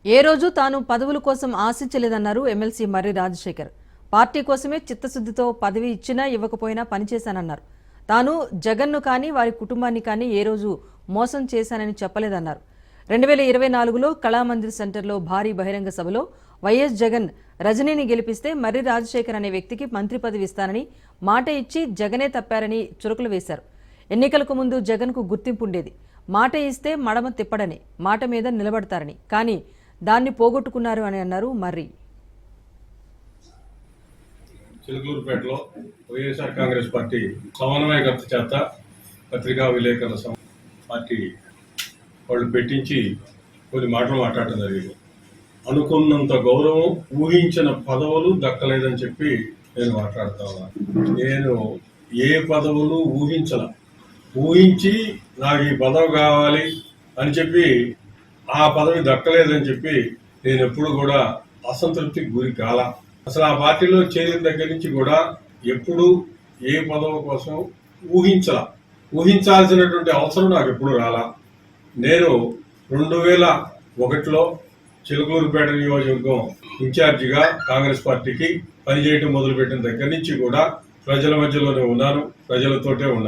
ఏ రోజు తాను పదవుల కోసం ఆశించలేదన్నారు ఎమ్మెల్సీ మర్రి రాజశేఖర్. పార్టీ కోసమే చిత్తశుద్ధితో పదవి ఇచ్చినా ఇవ్వకపోయినా పనిచేశానన్నారు. తాను జగన్ను కానీ వారి కుటుంబాన్ని కానీ ఏ రోజు మోసం చేశానని చెప్పలేదన్నారు. 2024లో కళామందిర్ సెంటర్లో భారీ బహిరంగ సభలో వైఎస్ జగన్ రజనీని గెలిపిస్తే మర్రి రాజశేఖర్ అనే వ్యక్తికి మంత్రి పదవి ఇస్తానని మాట ఇచ్చి జగనే తప్పారని చురకలు వేశారు. ఎన్నికలకు ముందు జగన్కు గుర్తింపు ఉండేది. మాట ఇస్తే మడమ తిప్పడని, మాట మీద నిలబడతారని. కానీ దాన్ని పోగొట్టుకున్నారు అని అన్నారు మర్రి. చిలుకూరుపేటలో వైఎస్ఆర్ కాంగ్రెస్ పార్టీ సమన్వయకర్త చేత పత్రికా విలేకరుల పార్టీ వాళ్ళు పెట్టించి కొన్ని మాటలు మాట్లాడటం జరిగింది. అనుకున్నంత గౌరవం, ఊహించిన పదవులు దక్కలేదని చెప్పి నేను మాట్లాడుతా ఉన్నాను. నేను ఏ పదవులు ఊహించి నాకు ఈ పదవి కావాలి అని చెప్పి ఆ పదవి దక్కలేదని చెప్పి నేను ఎప్పుడు కూడా అసంతృప్తికి గురి కాల. అసలు ఆ పార్టీలో చేరిన దగ్గర నుంచి కూడా ఎప్పుడు ఏ పదవి కోసం ఊహించాల్సినటువంటి అవసరం నాకు ఎప్పుడు రాలా. నేను 2001లో చిలుకూరుపేట నియోజకవర్గం ఇన్ఛార్జిగా కాంగ్రెస్ పార్టీకి పనిచేయటం మొదలుపెట్టిన దగ్గర నుంచి కూడా ప్రజల మధ్యలోనే ఉన్నాను, ప్రజలతోటే ఉన్నాను.